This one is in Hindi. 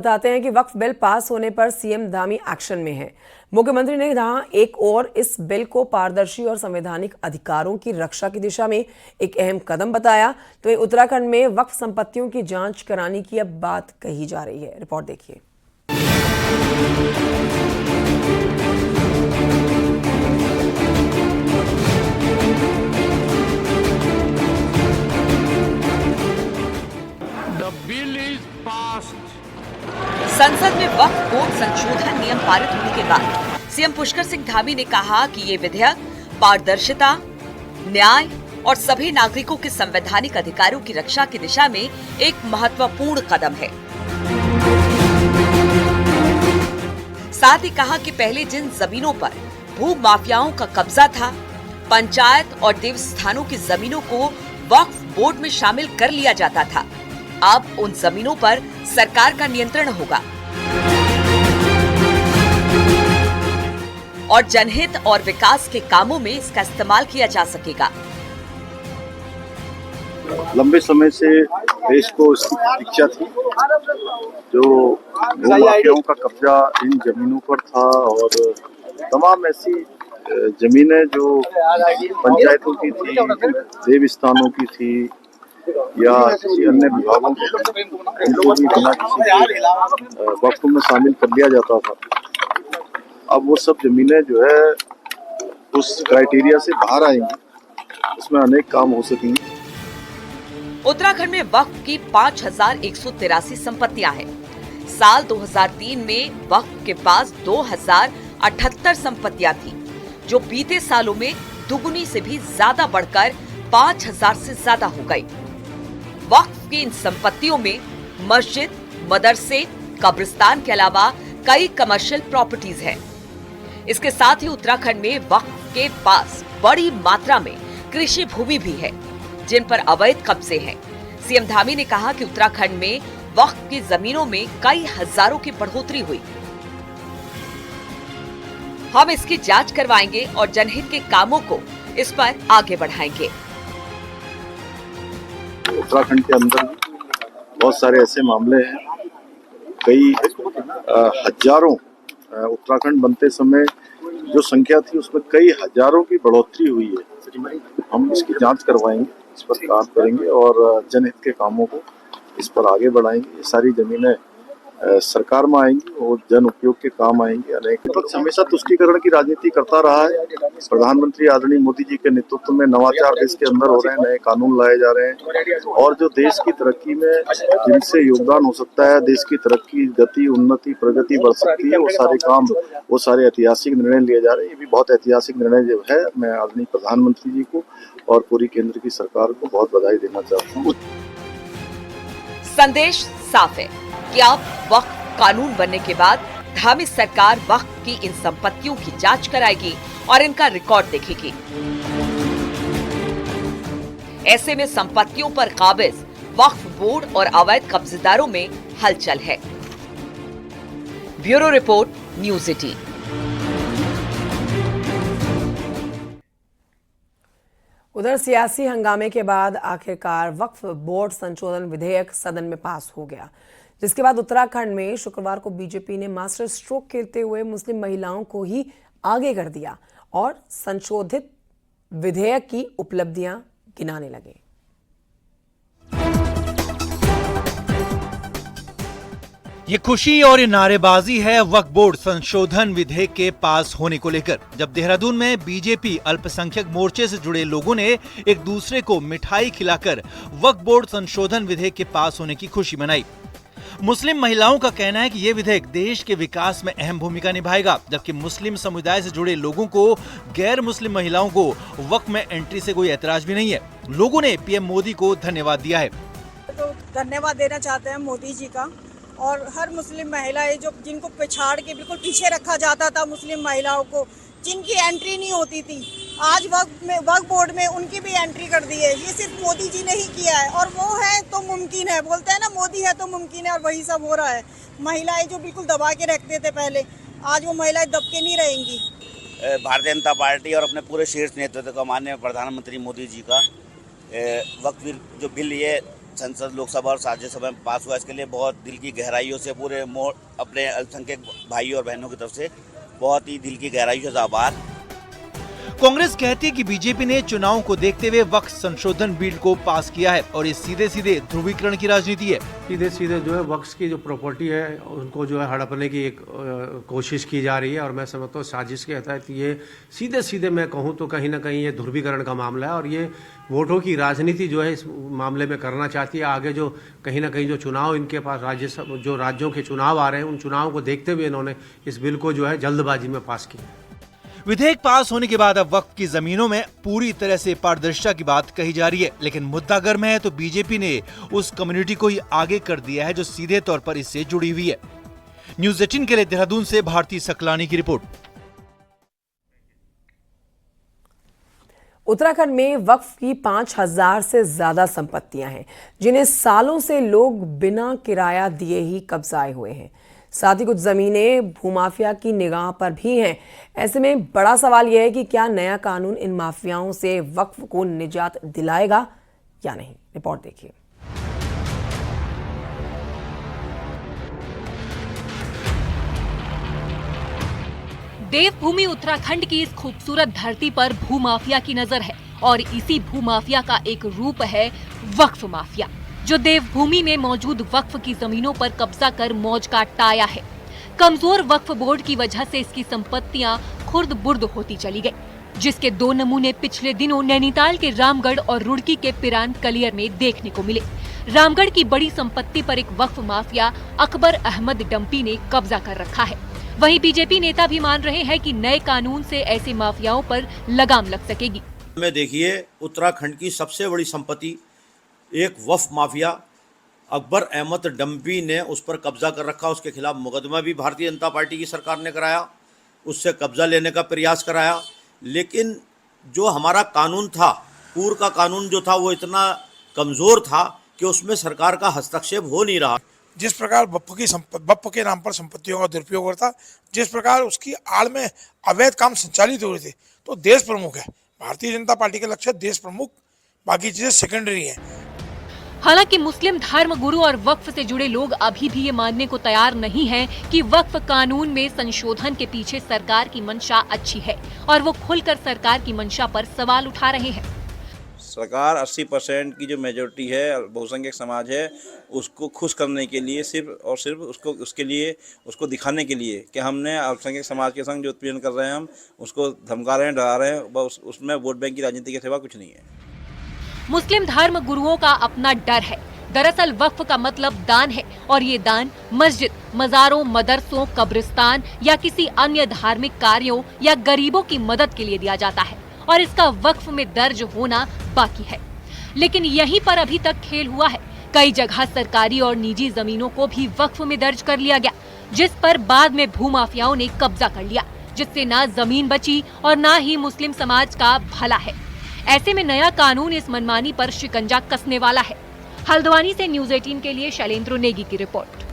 बताते हैं कि वक्फ बिल पास होने पर सीएम धामी एक्शन में है। मुख्यमंत्री ने कहा एक और इस बिल को पारदर्शी और संवैधानिक अधिकारों की रक्षा की दिशा में एक अहम कदम बताया। तो उत्तराखंड में वक्फ संपत्तियों की जांच कराने की अब बात कही जा रही है। रिपोर्ट देखिए। संसद में वक्फ बोर्ड संशोधन नियम पारित होने के बाद सीएम पुष्कर सिंह धामी ने कहा कि ये विधेयक पारदर्शिता, न्याय और सभी नागरिकों के संवैधानिक अधिकारों की रक्षा की दिशा में एक महत्वपूर्ण कदम है। साथ ही कहा कि पहले जिन जमीनों पर भू माफियाओं का कब्जा था, पंचायत और देवस्थानों की जमीनों को वक्फ बोर्ड में शामिल कर लिया जाता था, अब उन जमीनों पर सरकार का नियंत्रण होगा और जनहित और विकास के कामों में इसका इस्तेमाल किया जा सकेगा। लंबे समय से देश को इसकी प्रतीक्षा थी। जो भूमाफियाओं का कब्जा इन जमीनों पर था और तमाम ऐसी जमीनें जो पंचायतों की थी, देवस्थानों की थी या किसी अन्य विभागों के, इनको भी बिना किसी वक्फ में शामिल कर लिया जाता था। अब वो सब जमीनें जो है उस क्राइटेरिया से बाहर आएंगी, उसमें अनेक काम हो सकेंगे। उत्तराखंड में वक्फ की 5183 संपत्तियां हैं। साल 2003 में वक्फ के पास 2078 संपत्तियां थी, जो बीते सालों में दुगुनी से भी ज्यादा बढ़कर 5000 से ज्यादा हो गई। वक्फ की इन संपत्तियों में मस्जिद, मदरसे, कब्रिस्तान के अलावा कई कमर्शियल प्रॉपर्टीज हैं। इसके साथ ही उत्तराखंड में वक्फ के पास बड़ी मात्रा में कृषि भूमि भी है, जिन पर अवैध कब्जे हैं। सीएम धामी ने कहा कि उत्तराखंड में वक्फ की जमीनों में कई हजारों की बढ़ोतरी हुई। हम इसकी जांच करवाएंगे और जनहित के कामों को इस पर आगे बढ़ाएंगे। उत्तराखंड के अंदर बहुत सारे ऐसे मामले हैं, कई हजारों, उत्तराखंड बनते समय जो संख्या थी उसमें कई हजारों की बढ़ोतरी हुई है। हम इसकी जांच करवाएंगे, इस पर काम करेंगे और जनहित के कामों को इस पर आगे बढ़ाएंगे। ये सारी जमीनें सरकार में आएंगी और जन उपयोग के काम आएंगे। अनेक विपक्ष हमेशा तुष्टीकरण की राजनीति करता रहा है। प्रधानमंत्री आदरणीय मोदी जी के नेतृत्व में नवाचार देश के अंदर हो रहे हैं, नए कानून लाए जा रहे हैं और जो देश की तरक्की में जिनसे योगदान हो सकता है, देश की तरक्की, गति, उन्नति, प्रगति बढ़ सकती है, वो सारे काम, वो सारे ऐतिहासिक निर्णय लिए जा रहे हैं। ये भी बहुत ऐतिहासिक निर्णय जो है, मैं आदरणीय प्रधानमंत्री जी को और पूरी केंद्र की सरकार को बहुत बधाई देना चाहता हूँ। संदेश साफ है कि अब वक्फ कानून बनने के बाद धामी सरकार वक्फ की इन संपत्तियों की जांच कराएगी और इनका रिकॉर्ड देखेगी। ऐसे में संपत्तियों पर काबिज वक्फ बोर्ड और अवैध कब्जेदारों में हलचल है। Bureau report, news 18। उधर सियासी हंगामे के बाद आखिरकार वक्फ बोर्ड संशोधन विधेयक सदन में पास हो गया, जिसके बाद उत्तराखंड में शुक्रवार को बीजेपी ने मास्टर स्ट्रोक खेलते हुए मुस्लिम महिलाओं को ही आगे कर दिया और संशोधित विधेयक की उपलब्धियां गिनाने लगे। ये खुशी और ये नारेबाजी है वक्फ बोर्ड संशोधन विधेयक के पास होने को लेकर, जब देहरादून में बीजेपी अल्पसंख्यक मोर्चे से जुड़े लोगों ने एक दूसरे को मिठाई खिलाकर वक्फ बोर्ड संशोधन विधेयक के पास होने की खुशी मनाई। मुस्लिम महिलाओं का कहना है कि ये विधेयक देश के विकास में अहम भूमिका निभाएगा, जबकि मुस्लिम समुदाय से जुड़े लोगों को गैर मुस्लिम महिलाओं को वक्फ में एंट्री से कोई ऐतराज भी नहीं है। लोगों ने पीएम मोदी को धन्यवाद दिया है। तो धन्यवाद देना चाहते हैं मोदी जी का और हर मुस्लिम महिलाएं जो जिनको पिछाड़ के बिल्कुल पीछे रखा जाता था, मुस्लिम महिलाओं को जिनकी एंट्री नहीं होती थी, आज वक्फ बोर्ड में उनकी भी एंट्री कर दी है। ये सिर्फ मोदी जी ने ही किया है और वो है तो मुमकिन है, बोलते हैं ना, मोदी है तो मुमकिन है, और वही सब हो रहा है। महिलाएं जो बिल्कुल दबा के रखते थे पहले, आज वो महिलाएं दब के नहीं रहेंगी। भारतीय जनता पार्टी और अपने पूरे शीर्ष नेतृत्व का, माननीय प्रधानमंत्री मोदी जी का वक्फ जो बिल ये संसद, लोकसभा और राज्यसभा में पास हुआ, इसके लिए बहुत दिल की गहराइयों से पूरे अपने अल्पसंख्यक भाइयों और बहनों की तरफ से बहुत ही दिल की गहराइयों से आभार। कांग्रेस कहती है कि बीजेपी ने चुनाव को देखते हुए वक्फ संशोधन बिल को पास किया है और ये सीधे सीधे ध्रुवीकरण की राजनीति है। सीधे सीधे जो है वक्फ की जो प्रॉपर्टी है उनको जो है हड़पने की एक कोशिश की जा रही है और मैं समझता हूँ साजिश के तहत ये सीधे सीधे मैं कहूँ तो कहीं ना कहीं ये ध्रुवीकरण का मामला है और ये वोटों की राजनीति जो है इस मामले में करना चाहती है। आगे जो कहीं ना कहीं जो चुनाव इनके पास जो राज्यों के चुनाव आ रहे हैं उन चुनाव को देखते हुए इन्होंने इस बिल को जो है जल्दबाजी में पास किया। विधेयक पास होने के बाद अब वक्फ की जमीनों में पूरी तरह से पारदर्शिता की बात कही जा रही है, लेकिन मुद्दा गर्म है तो बीजेपी ने उस कम्युनिटी को ही आगे कर दिया है जो सीधे तौर पर इससे जुड़ी हुई है। न्यूज़ 18 के लिए देहरादून से भारती सकलानी की रिपोर्ट। उत्तराखंड में वक्फ की 5000 से ज्यादा संपत्तियां हैं जिन्हें सालों से लोग बिना किराया दिए ही कब्जाए हुए हैं। साथ ही कुछ जमीनें भूमाफिया की निगाह पर भी हैं। ऐसे में बड़ा सवाल यह है कि क्या नया कानून इन माफियाओं से वक्फ को निजात दिलाएगा या नहीं। रिपोर्ट देखिए। देवभूमि उत्तराखंड की इस खूबसूरत धरती पर भूमाफिया की नजर है और इसी भूमाफिया का एक रूप है वक्फ माफिया, जो देवभूमि में मौजूद वक्फ की जमीनों पर कब्जा कर मौज काटता आया है। कमजोर वक्फ बोर्ड की वजह से इसकी संपत्तियां खुर्द बुर्द होती चली गई, जिसके 2 नमूने पिछले दिनों नैनीताल के रामगढ़ और रुड़की के पिरान कलियर में देखने को मिले। रामगढ़ की बड़ी संपत्ति पर एक वक्फ माफिया अकबर अहमद डंपी ने कब्जा कर रखा है। वहीं बीजेपी नेता भी मान रहे हैं कि नए कानून से ऐसे माफियाओं पर लगाम लग सकेगी। में देखिए, उत्तराखंड की सबसे बड़ी संपत्ति एक वक्फ माफिया अकबर अहमद डंपी ने उस पर कब्जा कर रखा। उसके खिलाफ मुकदमा भी भारतीय जनता पार्टी की सरकार ने कराया, उससे कब्जा लेने का प्रयास कराया, लेकिन जो हमारा कानून था, पूर्व का कानून जो था वो इतना कमज़ोर था कि उसमें सरकार का हस्तक्षेप हो नहीं रहा। जिस प्रकार बप्प के नाम पर संपत्तियों का दुरुपयोग होता, जिस प्रकार उसकी आड़ में अवैध काम संचालित हो रहे थे, तो देश प्रमुख है भारतीय जनता पार्टी का लक्ष्य, देश प्रमुख, बाकी चीजें सेकेंडरी हैं। हालांकि मुस्लिम धर्म गुरु और वक्फ से जुड़े लोग अभी भी ये मानने को तैयार नहीं हैं कि वक्फ कानून में संशोधन के पीछे सरकार की मंशा अच्छी है और वो खुलकर सरकार की मंशा पर सवाल उठा रहे हैं। सरकार 80% की जो मेजोरिटी है, बहुसंख्यक समाज है, उसको खुश करने के लिए सिर्फ और सिर्फ उसको दिखाने के लिए कि हमने अल्पसंख्यक समाज के संग जो उत्पीड़न कर रहे हैं, हम उसको धमका रहे हैं, डरा रहे हैं, बस उसमें वोट बैंक की राजनीति के सिवा कुछ नहीं है। मुस्लिम धर्म गुरुओं का अपना डर है। दरअसल वक्फ का मतलब दान है और ये दान मस्जिद, मजारों, मदरसों, कब्रिस्तान या किसी अन्य धार्मिक कार्यों या गरीबों की मदद के लिए दिया जाता है और इसका वक्फ में दर्ज होना बाकी है। लेकिन यहीं पर अभी तक खेल हुआ है। कई जगह सरकारी और निजी जमीनों को भी वक्फ में दर्ज कर लिया गया, जिस पर बाद में भूमाफियाओं ने कब्जा कर लिया, जिससे ना जमीन बची और ना ही मुस्लिम समाज का भला है। ऐसे में नया कानून इस मनमानी पर शिकंजा कसने वाला है। हल्द्वानी से न्यूज़ 18 के लिए शैलेंद्र नेगी की रिपोर्ट।